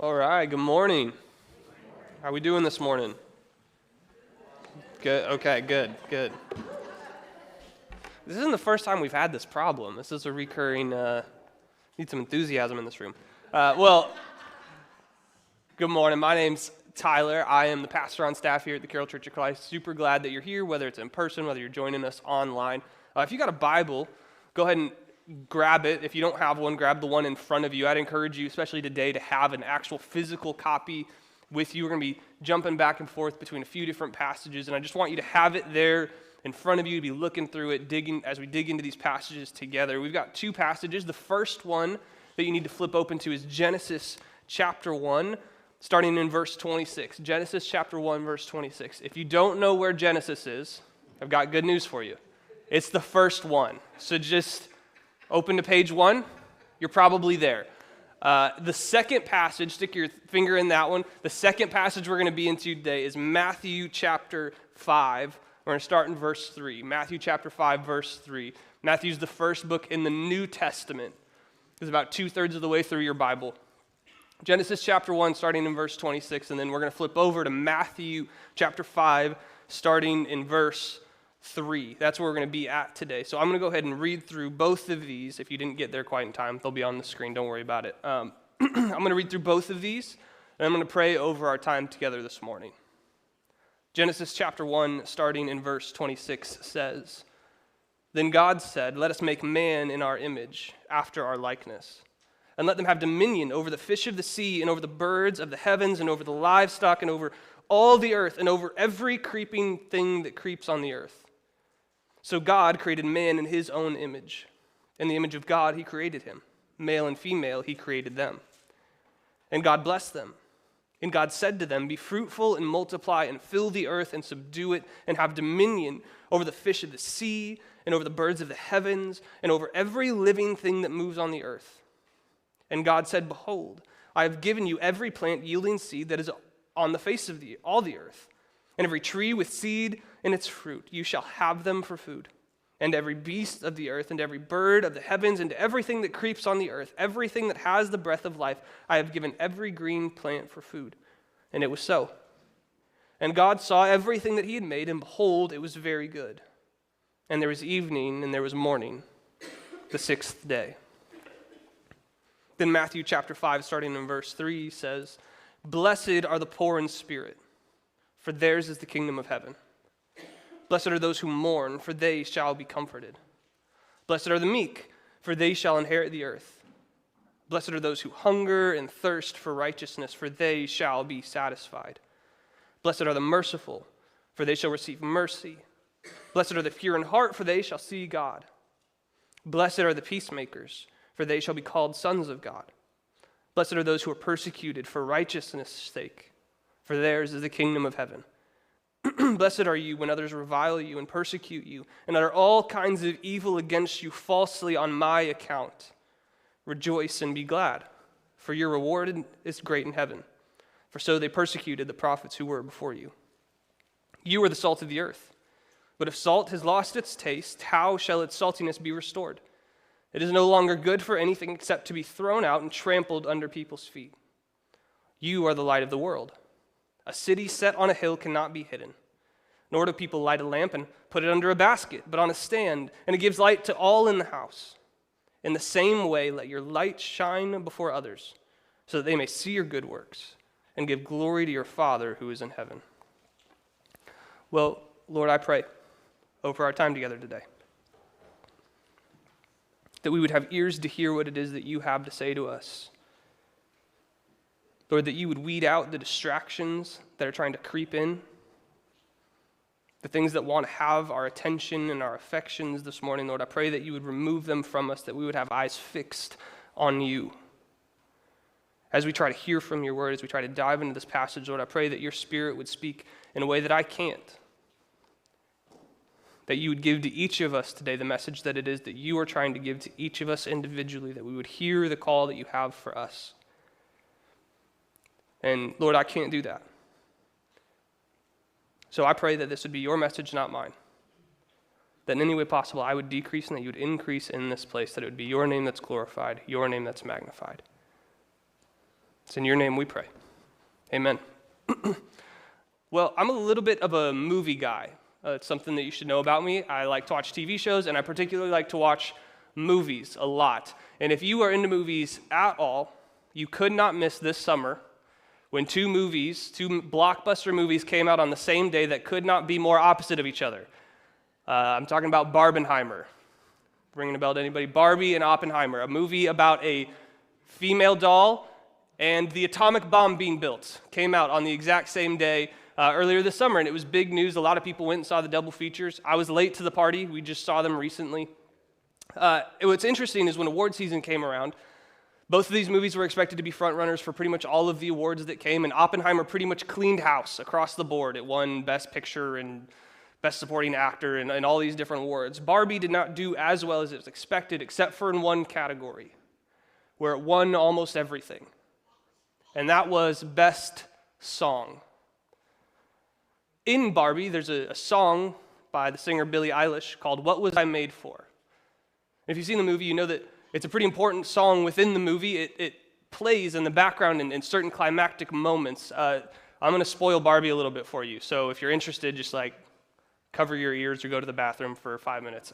All right, good morning. How are we doing this morning? Good, okay, good. This isn't the first time we've had this problem. This is a recurring, need some enthusiasm in this room. Good morning. My name's Tyler. I am the pastor on staff here at the Carroll Church of Christ. Super glad that you're here, whether it's in person, whether you're joining us online. If you got a Bible, go ahead and grab it. If you don't have one, grab the one in front of you. I'd encourage you, especially today, to have an actual physical copy with you. We're going to be jumping back and forth between a few different passages, and I just want you to have it there in front of you, to be looking through it, as we dig into these passages together. We've got two passages. The first one that you need to flip open to is Genesis chapter 1, starting in verse 26. Genesis chapter 1, verse 26. If you don't know where Genesis is, I've got good news for you. It's the first one. So just open to page 1. You're probably there. The second passage, stick your finger in that one. The second passage we're going to be into today is Matthew chapter 5. We're going to start in verse 3. Matthew chapter 5, verse 3. Matthew's the first book in the New Testament. It's about 2/3 of the way through your Bible. Genesis chapter 1, starting in verse 26, and then we're going to flip over to Matthew chapter 5, starting in verse 3. That's where we're going to be at today. So I'm going to go ahead and read through both of these. If you didn't get there quite in time, they'll be on the screen. Don't worry about it. I'm going to read through both of these, and I'm going to pray over our time together this morning. Genesis chapter 1, starting in verse 26, says, "Then God said, 'Let us make man in our image, after our likeness, and let them have dominion over the fish of the sea, and over the birds of the heavens, and over the livestock, and over all the earth, and over every creeping thing that creeps on the earth.' So God created man in his own image. In the image of God he created him. Male and female he created them. And God blessed them. And God said to them, 'Be fruitful and multiply and fill the earth and subdue it and have dominion over the fish of the sea and over the birds of the heavens and over every living thing that moves on the earth.' And God said, 'Behold, I have given you every plant yielding seed that is on the face of all the earth, and every tree with seed in its fruit. You shall have them for food. And every beast of the earth and every bird of the heavens and everything that creeps on the earth, everything that has the breath of life, I have given every green plant for food.' And it was so. And God saw everything that he had made, and behold, it was very good. And there was evening and there was morning, the sixth day." Then Matthew chapter 5, starting in verse 3, says, "Blessed are the poor in spirit, for theirs is the kingdom of heaven. Blessed are those who mourn, for they shall be comforted. Blessed are the meek, for they shall inherit the earth. Blessed are those who hunger and thirst for righteousness, for they shall be satisfied. Blessed are the merciful, for they shall receive mercy. Blessed are the pure in heart, for they shall see God. Blessed are the peacemakers, for they shall be called sons of God. Blessed are those who are persecuted for righteousness' sake, for theirs is the kingdom of heaven. Blessed are you when others revile you and persecute you and utter all kinds of evil against you falsely on my account. Rejoice and be glad, for your reward is great in heaven. For so they persecuted the prophets who were before you. You are the salt of the earth. But if salt has lost its taste, how shall its saltiness be restored? It is no longer good for anything except to be thrown out and trampled under people's feet. You are the light of the world. A city set on a hill cannot be hidden. Nor do people light a lamp and put it under a basket, but on a stand, and it gives light to all in the house. In the same way, let your light shine before others, so that they may see your good works and give glory to your Father who is in heaven." Well, Lord, I pray over our time together today that we would have ears to hear what it is that you have to say to us. Lord, that you would weed out the distractions that are trying to creep in, the things that want to have our attention and our affections this morning. Lord, I pray that you would remove them from us, that we would have eyes fixed on you. As we try to hear from your word, as we try to dive into this passage, Lord, I pray that your Spirit would speak in a way that I can't, that you would give to each of us today the message that it is that you are trying to give to each of us individually, that we would hear the call that you have for us. And Lord, I can't do that. So I pray that this would be your message, not mine. That in any way possible I would decrease and that you would increase in this place, that it would be your name that's glorified, your name that's magnified. It's in your name we pray. Amen. Well, I'm a little bit of a movie guy. It's something that you should know about me. I like to watch TV shows, and I particularly like to watch movies a lot. And if you are into movies at all, you could not miss this summer when two blockbuster movies came out on the same day that could not be more opposite of each other. I'm talking about Barbenheimer. Ringing a bell to anybody? Barbie and Oppenheimer, a movie about a female doll and the atomic bomb being built, came out on the exact same day earlier this summer, and it was big news. A lot of people went and saw the double features. I was late to the party. We just saw them recently. What's interesting is when award season came around, both of these movies were expected to be frontrunners for pretty much all of the awards that came, and Oppenheimer pretty much cleaned house across the board. It won Best Picture and Best Supporting Actor and all these different awards. Barbie did not do as well as it was expected, except for in one category, where it won almost everything. And that was Best Song. In Barbie, there's a song by the singer Billie Eilish called What Was I Made For? If you've seen the movie, you know that it's a pretty important song within the movie. It plays in the background in certain climactic moments. I'm going to spoil Barbie a little bit for you. So if you're interested, just like cover your ears or go to the bathroom for 5 minutes.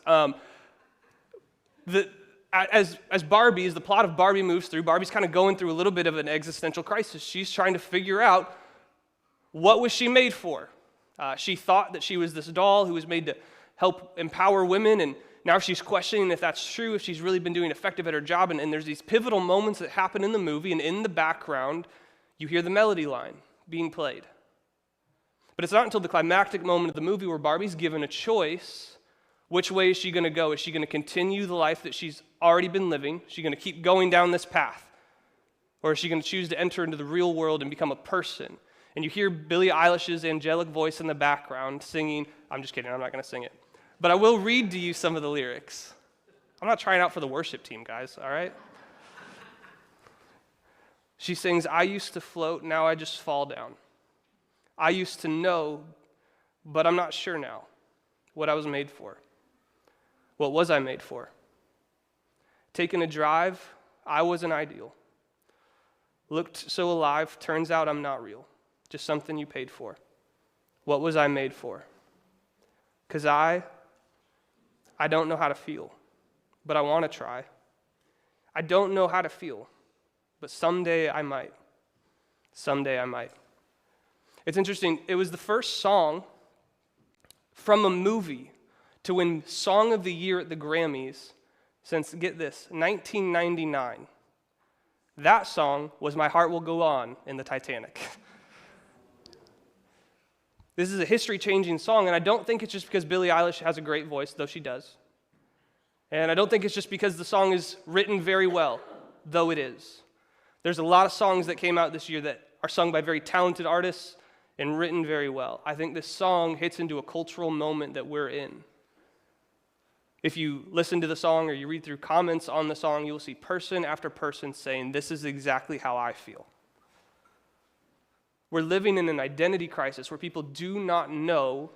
As the plot of Barbie moves through, Barbie's kind of going through a little bit of an existential crisis. She's trying to figure out what was she made for. She thought that she was this doll who was made to help empower women, and now she's questioning if that's true, if she's really been doing effective at her job, and there's these pivotal moments that happen in the movie, and in the background, you hear the melody line being played. But it's not until the climactic moment of the movie where Barbie's given a choice. Which way is she going to go? Is she going to continue the life that she's already been living? Is she going to keep going down this path? Or is she going to choose to enter into the real world and become a person? And you hear Billie Eilish's angelic voice in the background singing. I'm just kidding, I'm not going to sing it. But I will read to you some of the lyrics. I'm not trying out for the worship team, guys, all right? She sings, I used to float, now I just fall down. I used to know, but I'm not sure now what I was made for. What was I made for? Taking a drive, I wasn't ideal. Looked so alive, turns out I'm not real. Just something you paid for. What was I made for? Because I don't know how to feel, but I want to try. I don't know how to feel, but someday I might. Someday I might. It's interesting, it was the first song from a movie to win Song of the Year at the Grammys since, get this, 1999. That song was My Heart Will Go On in the Titanic. This is a history-changing song, and I don't think it's just because Billie Eilish has a great voice, though she does. And I don't think it's just because the song is written very well, though it is. There's a lot of songs that came out this year that are sung by very talented artists and written very well. I think this song hits into a cultural moment that we're in. If you listen to the song or you read through comments on the song, you'll see person after person saying, this is exactly how I feel. We're living in an identity crisis where people do not know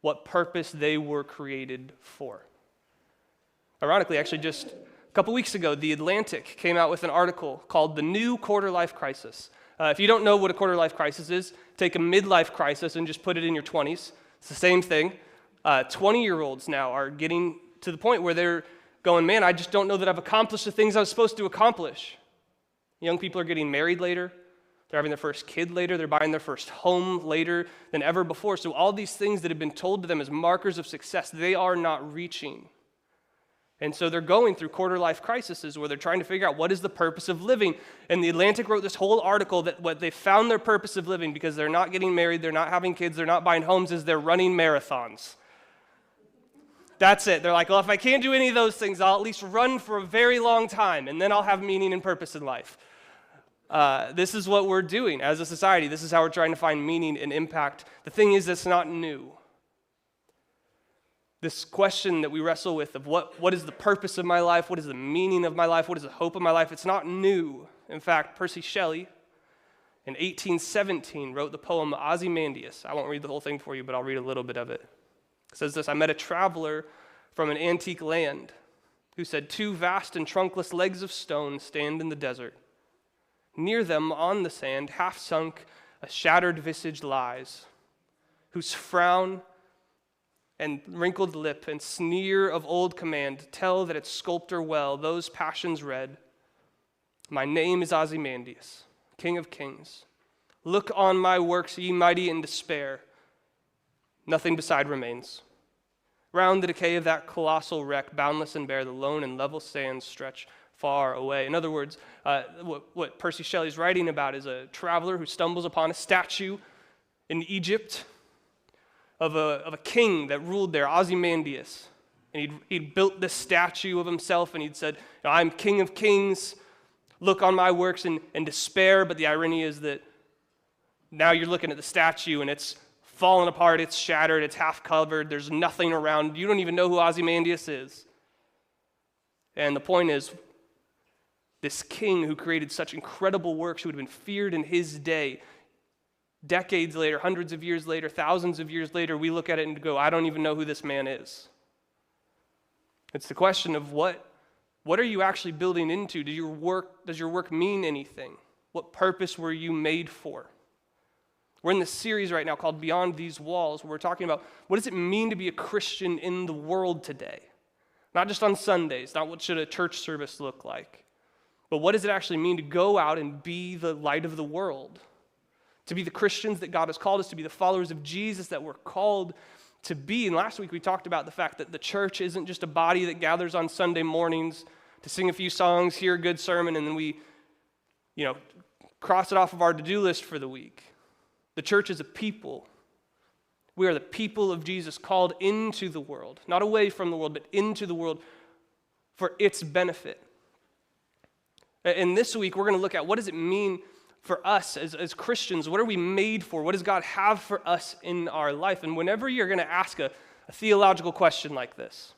what purpose they were created for. Ironically, actually just a couple weeks ago, The Atlantic came out with an article called The New Quarter-Life Crisis. If you don't know what a quarter-life crisis is, take a midlife crisis and just put it in your 20s. It's the same thing. 20-year-olds now are getting to the point where they're going, man, I just don't know that I've accomplished the things I was supposed to accomplish. Young people are getting married later. They're having their first kid later. They're buying their first home later than ever before. So all these things that have been told to them as markers of success, they are not reaching. And so they're going through quarter-life crises where they're trying to figure out what is the purpose of living. And The Atlantic wrote this whole article that what they found their purpose of living, because they're not getting married, they're not having kids, they're not buying homes, is they're running marathons. That's it. They're like, well, if I can't do any of those things, I'll at least run for a very long time, and then I'll have meaning and purpose in life. This is what we're doing as a society. This is how we're trying to find meaning and impact. The thing is, it's not new. This question that we wrestle with of what is the purpose of my life, what is the meaning of my life, what is the hope of my life, it's not new. In fact, Percy Shelley, in 1817, wrote the poem Ozymandias. I won't read the whole thing for you, but I'll read a little bit of it. It says this, I met a traveler from an antique land who said, 2 vast and trunkless legs of stone stand in the desert. Near them on the sand, half sunk, a shattered visage lies, whose frown and wrinkled lip and sneer of old command tell that its sculptor well those passions read. My name is Ozymandias, King of Kings. Look on my works, ye mighty in despair. Nothing beside remains. Round the decay of that colossal wreck, boundless and bare, the lone and level sands stretch far away. In other words, what Percy Shelley's writing about is a traveler who stumbles upon a statue in Egypt of a king that ruled there, Ozymandias. And he'd built this statue of himself, and he'd said, I'm King of Kings, look on my works in despair. But the irony is that now you're looking at the statue, and it's fallen apart, it's shattered, it's half covered, there's nothing around. You don't even know who Ozymandias is. And the point is, this king who created such incredible works, who would have been feared in his day, decades later, hundreds of years later, thousands of years later, we look at it and go, I don't even know who this man is. It's the question of what are you actually building into? Does your work mean anything? What purpose were you made for? We're in this series right now called Beyond These Walls, where we're talking about what does it mean to be a Christian in the world today? Not just on Sundays, not what should a church service look like, but what does it actually mean to go out and be the light of the world? To be the Christians that God has called us to be, the followers of Jesus that we're called to be. And last week we talked about the fact that the church isn't just a body that gathers on Sunday mornings to sing a few songs, hear a good sermon, and then we, cross it off of our to-do list for the week. The church is a people. We are the people of Jesus called into the world, not away from the world, but into the world for its benefit. And this week, we're going to look at what does it mean for us as Christians? What are we made for? What does God have for us in our life? And whenever you're going to ask a theological question like this,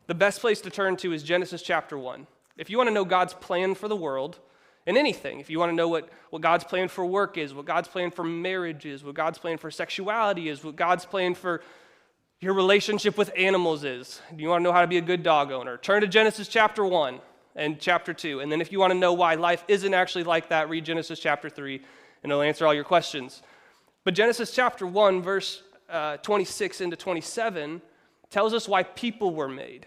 the best place to turn to is Genesis chapter 1. If you want to know God's plan for the world, in anything, if you want to know what God's plan for work is, what God's plan for marriage is, what God's plan for sexuality is, what God's plan for your relationship with animals is, you want to know how to be a good dog owner, turn to Genesis chapter 1 and chapter 2. And then if you want to know why life isn't actually like that, read Genesis chapter 3, and it'll answer all your questions. But Genesis chapter 1, verse 26 into 27, tells us why people were made.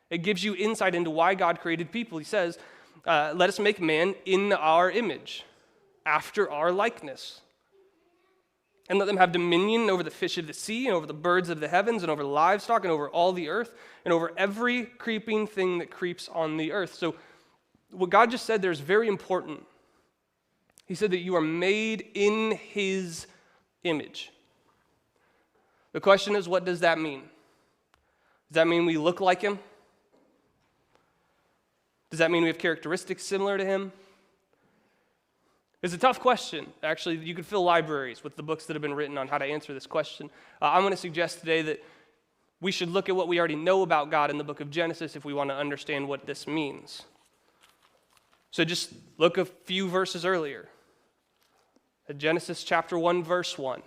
It gives you insight into why God created people. He says, let us make man in our image, after our likeness. And let them have dominion over the fish of the sea, and over the birds of the heavens, and over the livestock, and over all the earth, and over every creeping thing that creeps on the earth. So what God just said there is very important. He said that you are made in his image. The question is, what does that mean? Does that mean we look like him? Does that mean we have characteristics similar to him? It's a tough question. Actually, you could fill libraries with the books that have been written on how to answer this question. I'm going to suggest today that we should look at what we already know about God in the book of Genesis if we want to understand what this means. So just look a few verses earlier. At Genesis chapter 1, verse 1,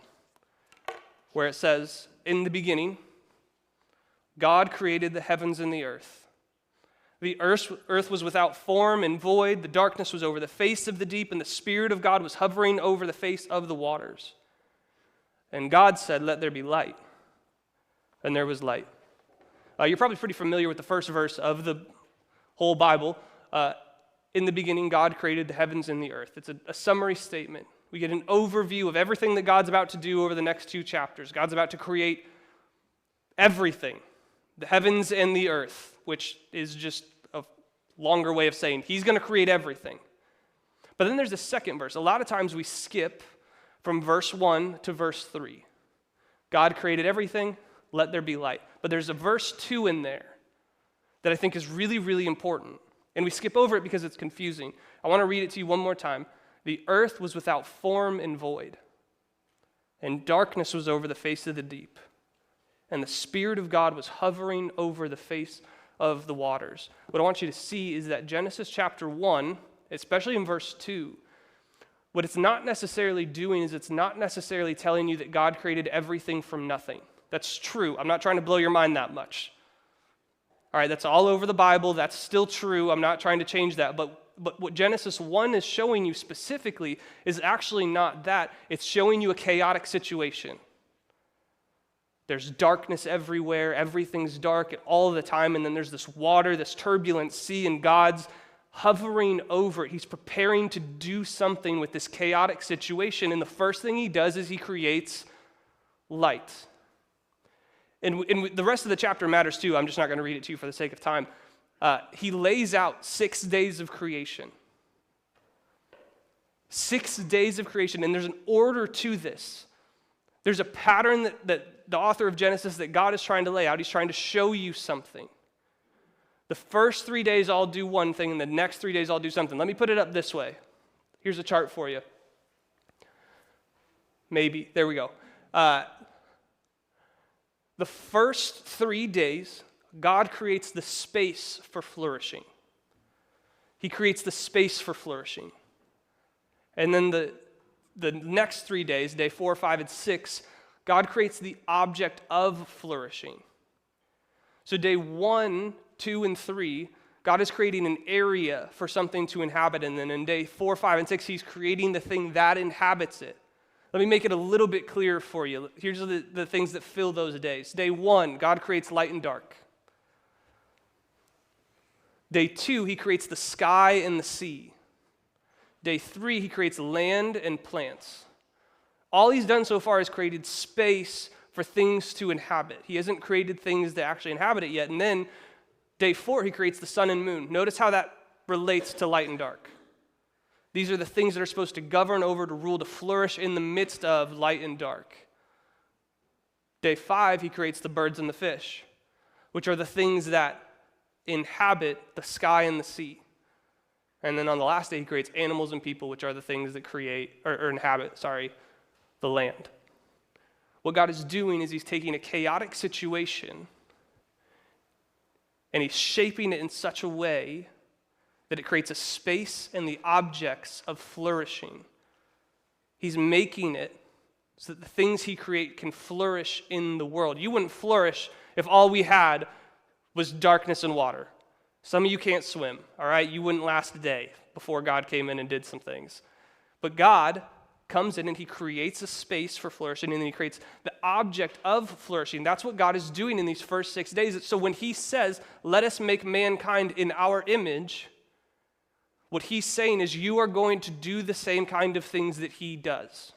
where it says, in the beginning, God created the heavens and the earth. The earth was without form and void. The darkness was over the face of the deep, and the Spirit of God was hovering over the face of the waters. And God said, let there be light. And there was light. You're probably pretty familiar with the first verse of the whole Bible. In the beginning, God created the heavens and the earth. It's a summary statement. We get an overview of everything that God's about to do over the next 2 chapters. God's about to create everything, the heavens and the earth, which is just a longer way of saying he's going to create everything. But then there's the second verse. A lot of times we skip from verse 1 to verse 3. God created everything, let there be light. But there's a verse 2 in there that I think is really, really important. And we skip over it because it's confusing. I want to read it to you one more time. The earth was without form and void, and darkness was over the face of the deep. And the Spirit of God was hovering over the face of the waters. What I want you to see is that Genesis chapter 1, especially in verse 2, what it's not necessarily doing is it's not necessarily telling you that God created everything from nothing. That's true. I'm not trying to blow your mind that much. All right, that's all over the Bible. That's still true. I'm not trying to change that. But But what Genesis 1 is showing you specifically is actually not that. It's showing you a chaotic situation. There's darkness everywhere. Everything's dark all the time. And then there's this water, this turbulent sea, and God's hovering over it. He's preparing to do something with this chaotic situation. And the first thing he does is he creates light. And the rest of the chapter matters too. I'm just not going to read it to you for the sake of time. He lays out 6 days of creation. 6 days of creation. And there's an order to this. There's a pattern that the author of Genesis that God is trying to lay out. He's trying to show you something. The first 3 days I'll do one thing, and the next 3 days I'll do something. Let me put it up this way. Here's a chart for you. Maybe. There we go. The first 3 days, God creates the space for flourishing. He creates the space for flourishing. And then the next 3 days, day 4, 5, and 6, God creates the object of flourishing. So day 1, 2, and 3, God is creating an area for something to inhabit. And then in day 4, 5, and 6, he's creating the thing that inhabits it. Let me make it a little bit clearer for you. Here's the things that fill those days. Day 1, God creates light and dark. Day 2, he creates the sky and the sea. Day 3, he creates land and plants. All he's done so far is created space for things to inhabit. He hasn't created things that actually inhabit it yet. And then day 4, he creates the sun and moon. Notice how that relates to light and dark. These are the things that are supposed to govern over, to rule, to flourish in the midst of light and dark. Day 5, he creates the birds and the fish, which are the things that inhabit the sky and the sea. And then on the last day, he creates animals and people, which are the things that create, or inhabit, the land. What God is doing is he's taking a chaotic situation and he's shaping it in such a way that it creates a space and the objects of flourishing. He's making it so that the things he creates can flourish in the world. You wouldn't flourish if all we had was darkness and water. Some of you can't swim, all right? You wouldn't last a day before God came in and did some things. But God comes in and he creates a space for flourishing, and then he creates the object of flourishing. That's what God is doing in these first 6 days. So when he says, let us make mankind in our image, what he's saying is you are going to do the same kind of things that he does.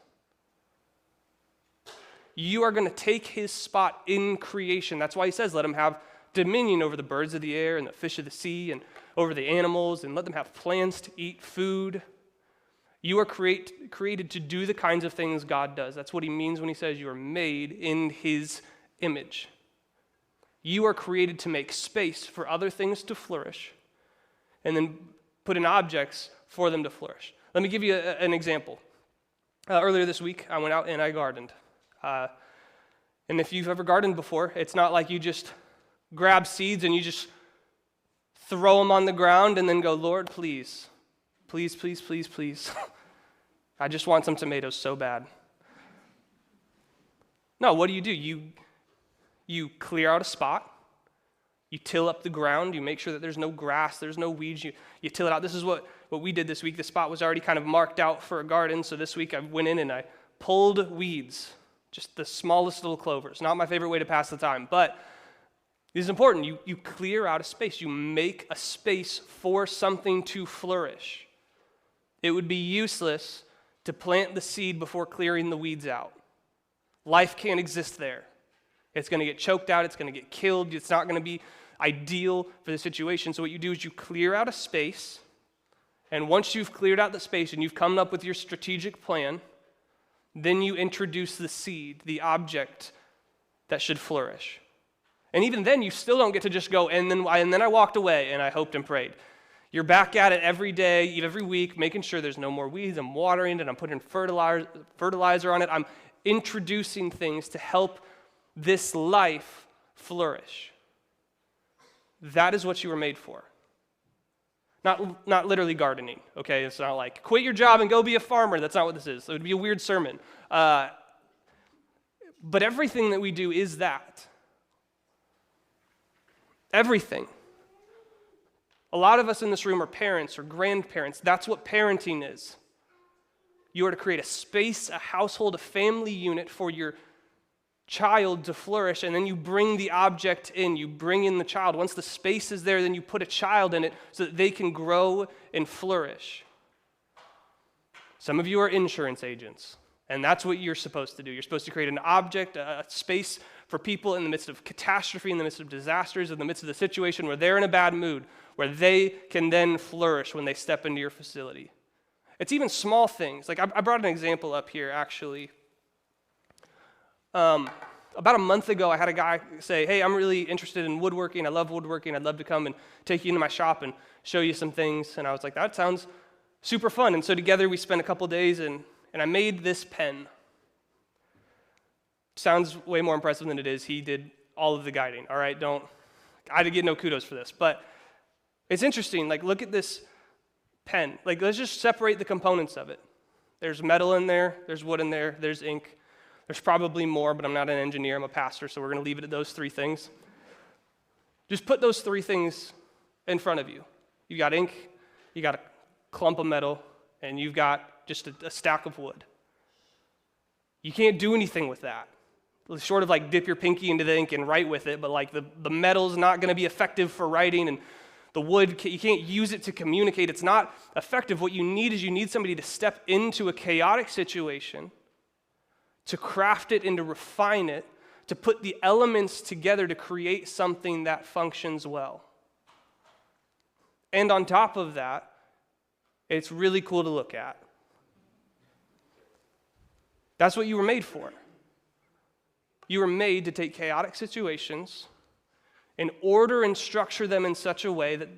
You are going to take his spot in creation. That's why he says, let him have dominion over the birds of the air and the fish of the sea and over the animals, and let them have plans to eat food. You are created to do the kinds of things God does. That's what he means when he says you are made in his image. You are created to make space for other things to flourish and then put in objects for them to flourish. Let me give you an example. Earlier this week, I went out and I gardened. And if you've ever gardened before, it's not like you just grab seeds and you just throw them on the ground and then go, Lord, please, please, please, please, please. I just want some tomatoes so bad. No, what do? You clear out a spot. You till up the ground. You make sure that there's no grass, there's no weeds. You till it out. This is what we did this week. The spot was already kind of marked out for a garden. So this week I went in and I pulled weeds, just the smallest little clovers. Not my favorite way to pass the time, but this is important. You clear out a space. You make a space for something to flourish. It would be useless to plant the seed before clearing the weeds out. Life can't exist there. It's going to get choked out. It's going to get killed. It's not going to be ideal for the situation. So what you do is you clear out a space, and once you've cleared out the space and you've come up with your strategic plan, then you introduce the seed, the object that should flourish. And even then, you still don't get to just go, and then I walked away and I hoped and prayed. You're back at it every day, every week, making sure there's no more weeds. I'm watering it. I'm putting fertilizer on it. I'm introducing things to help this life flourish. That is what you were made for. Not literally gardening, okay? It's not like, quit your job and go be a farmer. That's not what this is. It would be a weird sermon. But everything that we do is that. Everything. A lot of us in this room are parents or grandparents. That's what parenting is. You are to create a space, a household, a family unit for your child to flourish, and then you bring the object in. You bring in the child. Once the space is there, then you put a child in it so that they can grow and flourish. Some of you are insurance agents, and that's what you're supposed to do. You're supposed to create an object, a space for people in the midst of catastrophe, in the midst of disasters, in the midst of the situation where they're in a bad mood, where they can then flourish when they step into your facility. It's even small things. Like I brought an example up here, actually. About a month ago, I had a guy say, hey, I'm really interested in woodworking. I love woodworking. I'd love to come and take you into my shop and show you some things. And I was like, that sounds super fun. And so together we spent a couple days, and I made this pen. Sounds way more impressive than it is. He did all of the guiding. All right, I did get no kudos for this. But it's interesting. Like, look at this pen. Like, let's just separate the components of it. There's metal in there. There's wood in there. There's ink. There's probably more, but I'm not an engineer. I'm a pastor, so we're going to leave it at those three things. Just put those three things in front of you. You got ink, you got a clump of metal, and you've got just a stack of wood. You can't do anything with that. Short of like dip your pinky into the ink and write with it, but like the metal's not going to be effective for writing, and the wood, you can't use it to communicate. It's not effective. What you need is somebody to step into a chaotic situation, to craft it and to refine it, to put the elements together to create something that functions well. And on top of that, it's really cool to look at. That's what you were made for. You were made to take chaotic situations and order and structure them in such a way that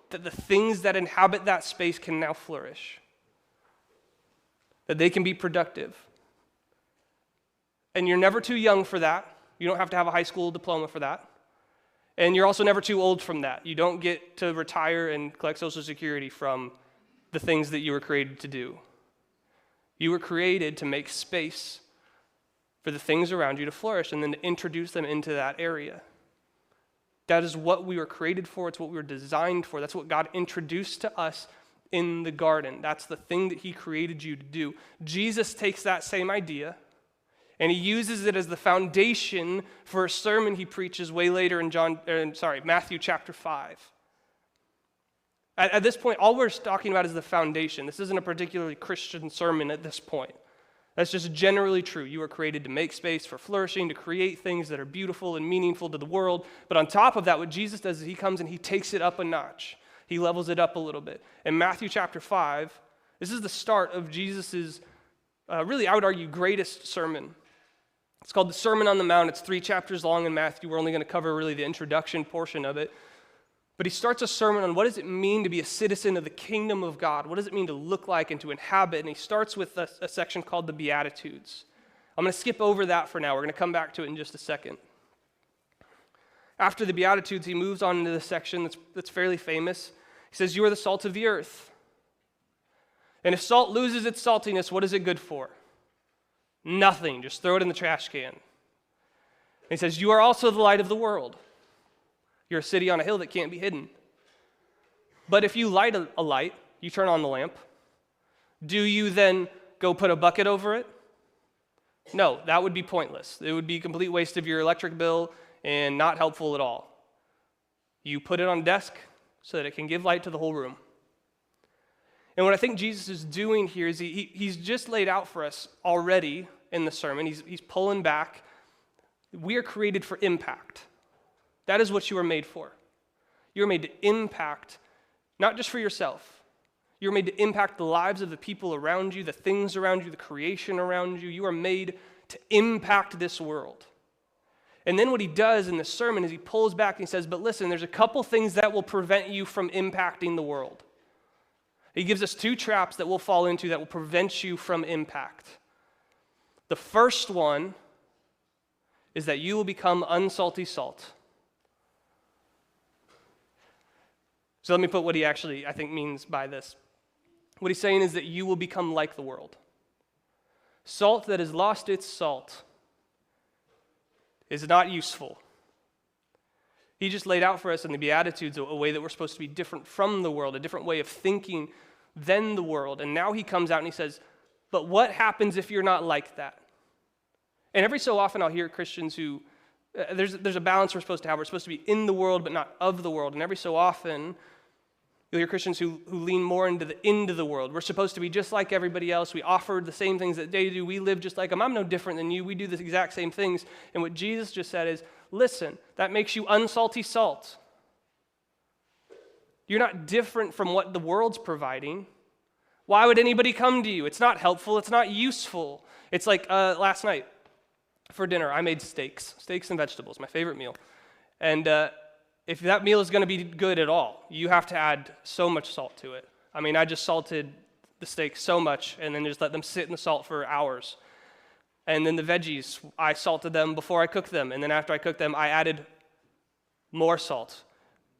the things that inhabit that space can now flourish, that they can be productive. And you're never too young for that. You don't have to have a high school diploma for that. And you're also never too old from that. You don't get to retire and collect Social Security from the things that you were created to do. You were created to make space for the things around you to flourish and then to introduce them into that area. That is what we were created for. It's what we were designed for. That's what God introduced to us in the garden. That's the thing that he created you to do. Jesus takes that same idea and he uses it as the foundation for a sermon he preaches way later in Matthew chapter 5. At this point, all we're talking about is the foundation. This isn't a particularly Christian sermon at this point. That's just generally true. You were created to make space for flourishing, to create things that are beautiful and meaningful to the world. But on top of that, what Jesus does is he comes and he takes it up a notch. He levels it up a little bit. In Matthew chapter 5, this is the start of Jesus' really, I would argue, greatest sermon. It's called the Sermon on the Mount. It's 3 chapters long in Matthew. We're only going to cover really the introduction portion of it. But he starts a sermon on what does it mean to be a citizen of the kingdom of God? What does it mean to look like and to inhabit? And he starts with a section called the Beatitudes. I'm going to skip over that for now. We're going to come back to it in just a second. After the Beatitudes, he moves on into the section that's fairly famous. He says, you are the salt of the earth. And if salt loses its saltiness, what is it good for? Nothing. Just throw it in the trash can. And he says, you are also the light of the world. You're a city on a hill that can't be hidden. But if you light a light, you turn on the lamp, do you then go put a bucket over it? No, that would be pointless. It would be a complete waste of your electric bill and not helpful at all. You put it on a desk so that it can give light to the whole room. And what I think Jesus is doing here is he's just laid out for us already in the sermon. He's pulling back. We are created for impact. That is what you were made for. You were made to impact, not just for yourself. You were made to impact the lives of the people around you, the things around you, the creation around you. You are made to impact this world. And then what he does in the sermon is he pulls back and he says, but listen, there's a couple things that will prevent you from impacting the world. He gives us 2 traps that we'll fall into that will prevent you from impact. The first one is that you will become unsalty salt. So let me put what he actually, I think, means by this. What he's saying is that you will become like the world. Salt that has lost its salt is not useful. He just laid out for us in the Beatitudes a way that we're supposed to be different from the world, a different way of thinking than the world. And now he comes out and he says, but what happens if you're not like that? And every so often I'll hear Christians who, there's a balance we're supposed to have. We're supposed to be in the world but not of the world. And every so often you'll hear Christians who lean more into the world. We're supposed to be just like everybody else. We offer the same things that they do. We live just like them. I'm no different than you. We do the exact same things. And what Jesus just said is, listen, that makes you unsalty salt. You're not different from what the world's providing. Why would anybody come to you? It's not helpful. It's not useful. It's like last night for dinner, I made steaks and vegetables, my favorite meal. And if that meal is going to be good at all, you have to add so much salt to it. I mean, I just salted the steak so much and then just let them sit in the salt for hours. And then the veggies, I salted them before I cooked them. And then after I cooked them, I added more salt.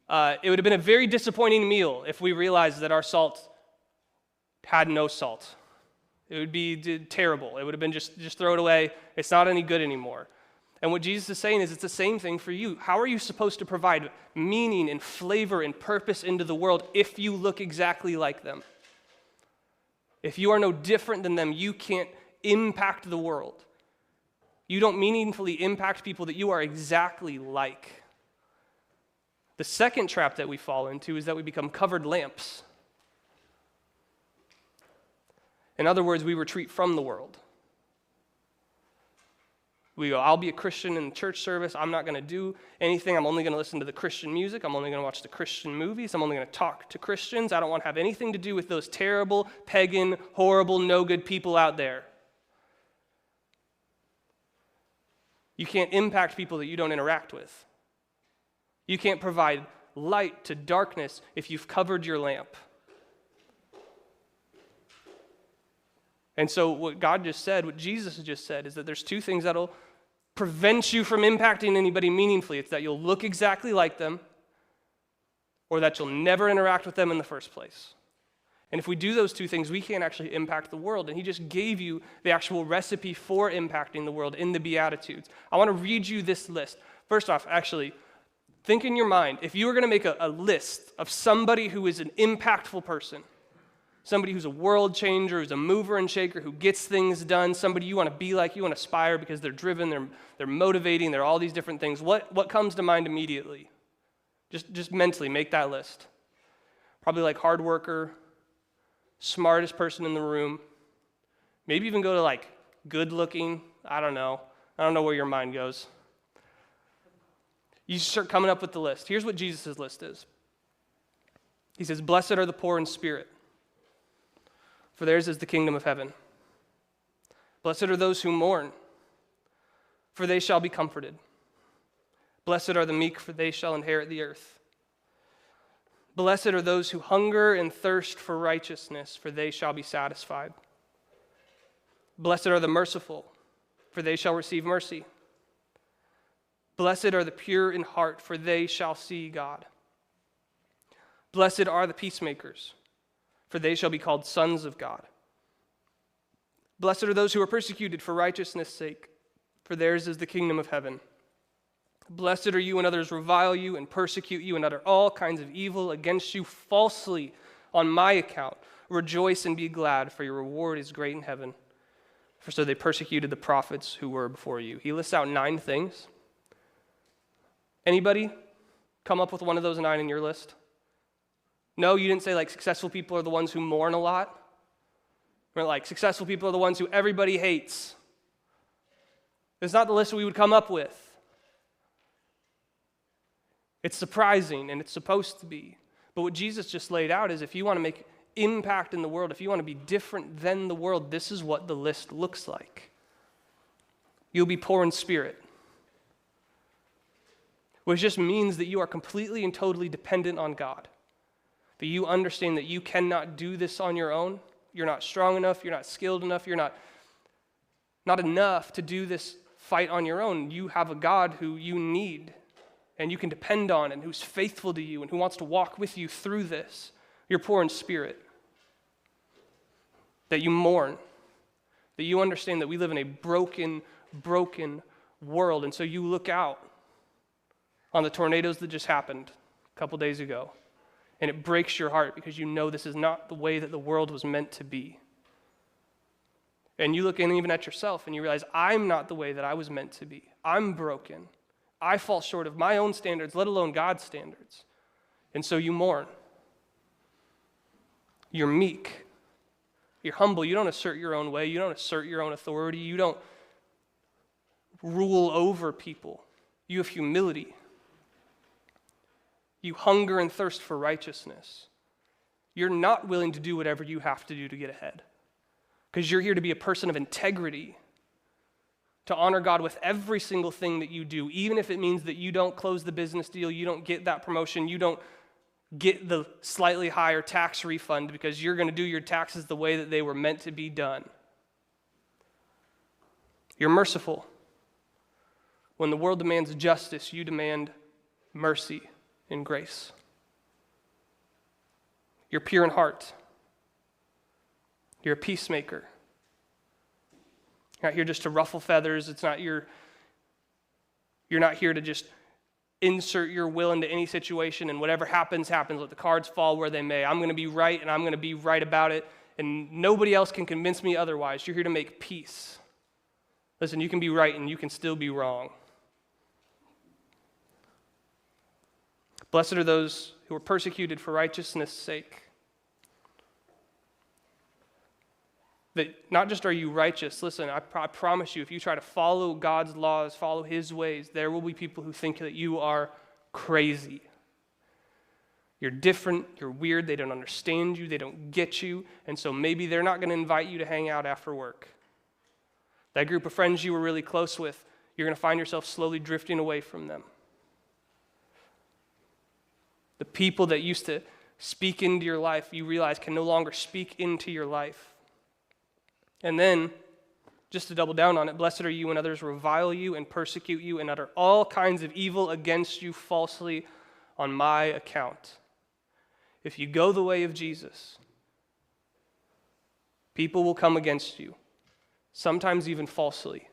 It would have been a very disappointing meal if we realized that our salt had no salt. It would be terrible. It would have been just throw it away. It's not any good anymore. And what Jesus is saying is it's the same thing for you. How are you supposed to provide meaning and flavor and purpose into the world if you look exactly like them? If you are no different than them, you can't impact the world. You don't meaningfully impact people that you are exactly like. The second trap that we fall into is that we become covered lamps. In other words, we retreat from the world. We go, I'll be a Christian in the church service. I'm not going to do anything. I'm only going to listen to the Christian music. I'm only going to watch the Christian movies. I'm only going to talk to Christians. I don't want to have anything to do with those terrible, pagan, horrible, no good people out there. You can't impact people that you don't interact with. You can't provide light to darkness if you've covered your lamp. And so what God just said, what Jesus just said, is that there's two things that'll prevent you from impacting anybody meaningfully. It's that you'll look exactly like them, or that you'll never interact with them in the first place. And if we do those two things, we can't actually impact the world. And he just gave you the actual recipe for impacting the world in the Beatitudes. I want to read you this list. First off, actually, think in your mind, if you were going to make a list of somebody who is an impactful person, somebody who's a world changer, who's a mover and shaker, who gets things done, somebody you want to be like, you want to aspire because they're driven, they're motivating, they're all these different things. What comes to mind immediately? Just mentally make that list. Probably like hard worker, smartest person in the room. Maybe even go to like good looking. I don't know where your mind goes. You start coming up with the list. Here's what Jesus' list is. He says, blessed are the poor in spirit, for theirs is the kingdom of heaven. Blessed are those who mourn, for they shall be comforted. Blessed are the meek, for they shall inherit the earth. Blessed are those who hunger and thirst for righteousness, for they shall be satisfied. Blessed are the merciful, for they shall receive mercy. Blessed are the pure in heart, for they shall see God. Blessed are the peacemakers, for they shall be called sons of God. Blessed are those who are persecuted for righteousness' sake, for theirs is the kingdom of heaven. Blessed are you when others revile you and persecute you and utter all kinds of evil against you falsely on my account. Rejoice and be glad, for your reward is great in heaven. For so they persecuted the prophets who were before you. He lists out 9 things. Anybody come up with one of those 9 in your list? No, you didn't say like successful people are the ones who mourn a lot. Or like successful people are the ones who everybody hates. It's not the list we would come up with. It's surprising, and it's supposed to be. But what Jesus just laid out is if you want to make impact in the world, if you want to be different than the world, this is what the list looks like. You'll be poor in spirit, which just means that you are completely and totally dependent on God. That you understand that you cannot do this on your own. You're not strong enough, you're not skilled enough, you're not enough to do this fight on your own. You have a God who you need and you can depend on and who's faithful to you and who wants to walk with you through this. You're poor in spirit. That you mourn. That you understand that we live in a broken world, and so you look out on the tornadoes that just happened a couple days ago. And it breaks your heart because you know this is not the way that the world was meant to be. And you look in even at yourself and you realize, I'm not the way that I was meant to be. I'm broken. I fall short of my own standards, let alone God's standards. And so you mourn. You're meek. You're humble. You don't assert your own way. You don't assert your own authority. You don't rule over people. You have humility. You hunger and thirst for righteousness. You're not willing to do whatever you have to do to get ahead. Because you're here to be a person of integrity, to honor God with every single thing that you do, even if it means that you don't close the business deal, you don't get that promotion, you don't get the slightly higher tax refund because you're going to do your taxes the way that they were meant to be done. You're merciful. When the world demands justice, you demand mercy and grace. You're pure in heart. You're a peacemaker. You're not here just to ruffle feathers. You're not here to just insert your will into any situation and whatever happens, happens. Let the cards fall where they may. I'm going to be right and I'm going to be right about it and nobody else can convince me otherwise. You're here to make peace. Listen, you can be right and you can still be wrong. Blessed are those who are persecuted for righteousness' sake. That not just are you righteous, listen, I promise you, if you try to follow God's laws, follow his ways, there will be people who think that you are crazy. You're different, you're weird, they don't understand you, they don't get you, and so maybe they're not going to invite you to hang out after work. That group of friends you were really close with, you're going to find yourself slowly drifting away from them. The people that used to speak into your life, you realize can no longer speak into your life. And then, just to double down on it, blessed are you when others revile you and persecute you and utter all kinds of evil against you falsely on my account. If you go the way of Jesus, people will come against you, sometimes even falsely,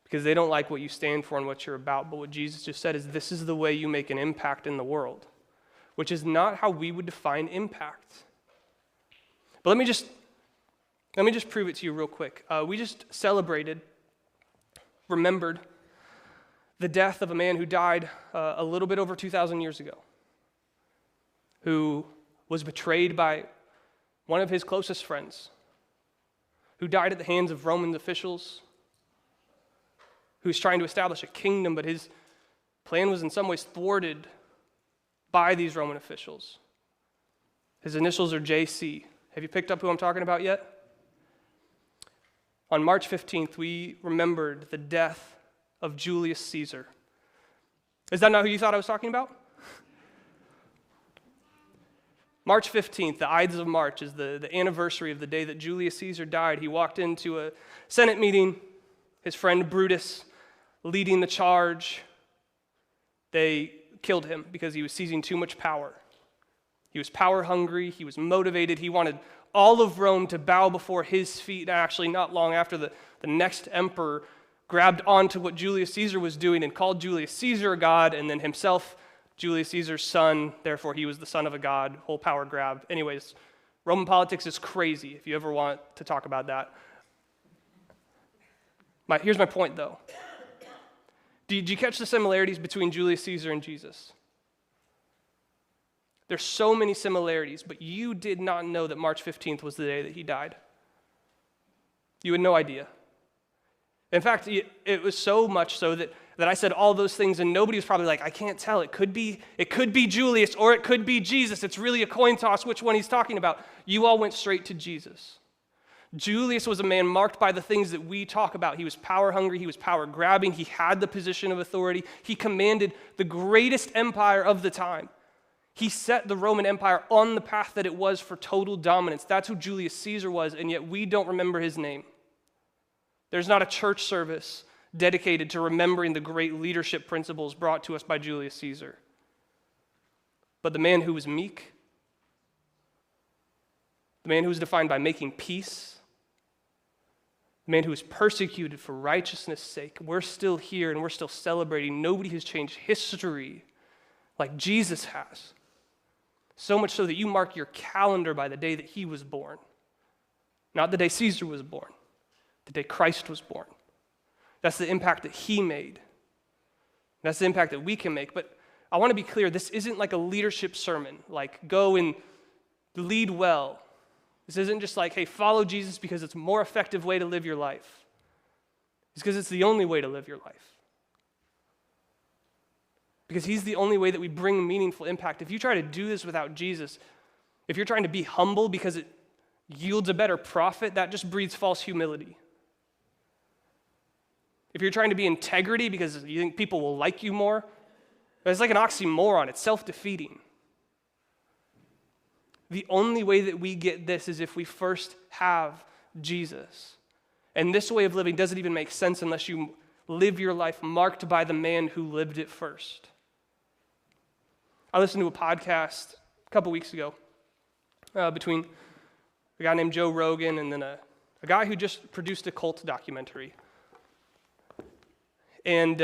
because they don't like what you stand for and what you're about. But what Jesus just said is this is the way you make an impact in the world, which is not how we would define impact. But let me just prove it to you real quick. We just remembered the death of a man who died a little bit over 2,000 years ago, who was betrayed by one of his closest friends, who died at the hands of Roman officials, who's trying to establish a kingdom, but his plan was in some ways thwarted by these Roman officials. His initials are JC. Have you picked up who I'm talking about yet? On March 15th, we remembered the death of Julius Caesar. Is that not who you thought I was talking about? March 15th, the Ides of March, is the anniversary of the day that Julius Caesar died. He walked into a Senate meeting, his friend Brutus leading the charge. They killed him because he was seizing too much power. He was power hungry, he was motivated, he wanted all of Rome to bow before his feet. Actually, not long after, the next emperor grabbed onto what Julius Caesar was doing and called Julius Caesar a god, and then himself Julius Caesar's son, therefore he was the son of a god, whole power grab. Anyways, Roman politics is crazy if you ever want to talk about that. Here's my point though. Did you catch the similarities between Julius Caesar and Jesus? There's so many similarities, but you did not know that March 15th was the day that he died. You had no idea. In fact, it was so much so that I said all those things, and nobody was probably like, I can't tell. It could be Julius or it could be Jesus. It's really a coin toss which one he's talking about. You all went straight to Jesus. Julius was a man marked by the things that we talk about. He was power hungry, he was power grabbing, he had the position of authority, he commanded the greatest empire of the time. He set the Roman Empire on the path that it was for total dominance. That's who Julius Caesar was, and yet we don't remember his name. There's not a church service dedicated to remembering the great leadership principles brought to us by Julius Caesar. But the man who was meek, the man who was defined by making peace, the man who was persecuted for righteousness' sake. We're still here and we're still celebrating. Nobody has changed history like Jesus has. So much so that you mark your calendar by the day that he was born. Not the day Caesar was born, the day Christ was born. That's the impact that he made. That's the impact that we can make. But I want to be clear, this isn't like a leadership sermon, like go and lead well. This isn't just like, hey, follow Jesus because it's a more effective way to live your life. It's because it's the only way to live your life. Because he's the only way that we bring meaningful impact. If you try to do this without Jesus, if you're trying to be humble because it yields a better profit, that just breeds false humility. If you're trying to be integrity because you think people will like you more, it's like an oxymoron. It's self-defeating. The only way that we get this is if we first have Jesus. And this way of living doesn't even make sense unless you live your life marked by the man who lived it first. I listened to a podcast a couple weeks ago between a guy named Joe Rogan and then a guy who just produced a cult documentary. And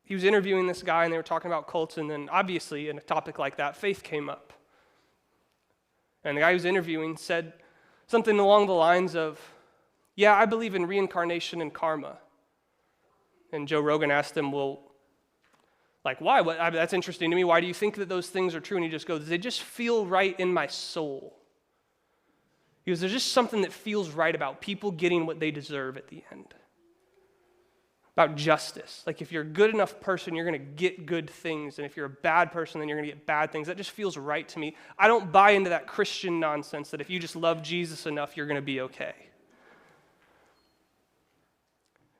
he was interviewing this guy, and they were talking about cults, and then obviously in a topic like that, faith came up. And the guy who was interviewing said something along the lines of, yeah, I believe in reincarnation and karma. And Joe Rogan asked him, well, like, why? That's interesting to me. Why do you think that those things are true? And he just goes, they just feel right in my soul. He goes, there's just something that feels right about people getting what they deserve at the end. About justice. Like if you're a good enough person, you're going to get good things. And if you're a bad person, then you're going to get bad things. That just feels right to me. I don't buy into that Christian nonsense that if you just love Jesus enough, you're going to be okay.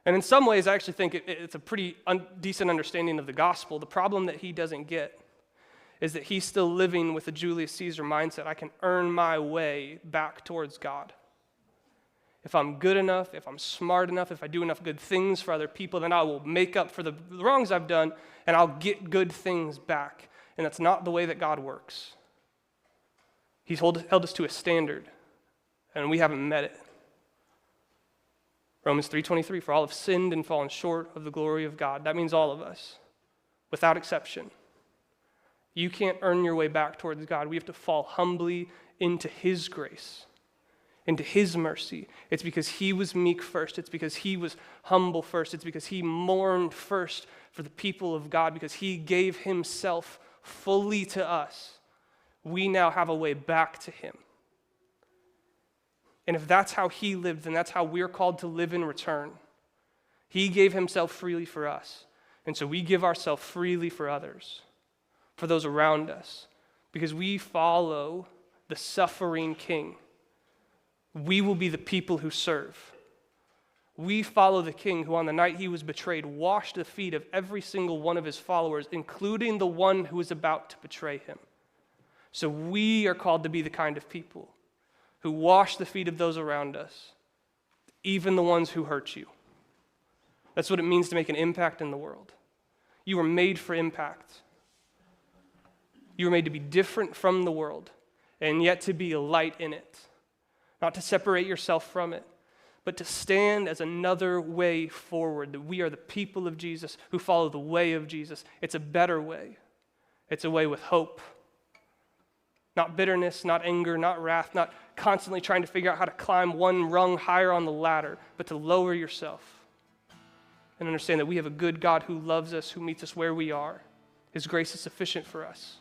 And in some ways, I actually think it's a pretty decent understanding of the gospel. The problem that he doesn't get is that he's still living with the Julius Caesar mindset. I can earn my way back towards God. If I'm good enough, if I'm smart enough, if I do enough good things for other people, then I will make up for the wrongs I've done, and I'll get good things back. And that's not the way that God works. He's held us to a standard, and we haven't met it. Romans 3:23, for all have sinned and fallen short of the glory of God. That means all of us, without exception. You can't earn your way back towards God. We have to fall humbly into his grace, into his mercy. It's because he was meek first. It's because he was humble first. It's because he mourned first for the people of God, because he gave himself fully to us. We now have a way back to him. And if that's how he lived, then that's how we're called to live in return. He gave himself freely for us. And so we give ourselves freely for others, for those around us, because we follow the suffering King. We will be the people who serve. We follow the King who on the night he was betrayed washed the feet of every single one of his followers, including the one who was about to betray him. So we are called to be the kind of people who wash the feet of those around us, even the ones who hurt you. That's what it means to make an impact in the world. You were made for impact. You were made to be different from the world, and yet to be a light in it. Not to separate yourself from it, but to stand as another way forward, that we are the people of Jesus who follow the way of Jesus. It's a better way. It's a way with hope. Not bitterness, not anger, not wrath, not constantly trying to figure out how to climb one rung higher on the ladder, but to lower yourself and understand that we have a good God who loves us, who meets us where we are. His grace is sufficient for us.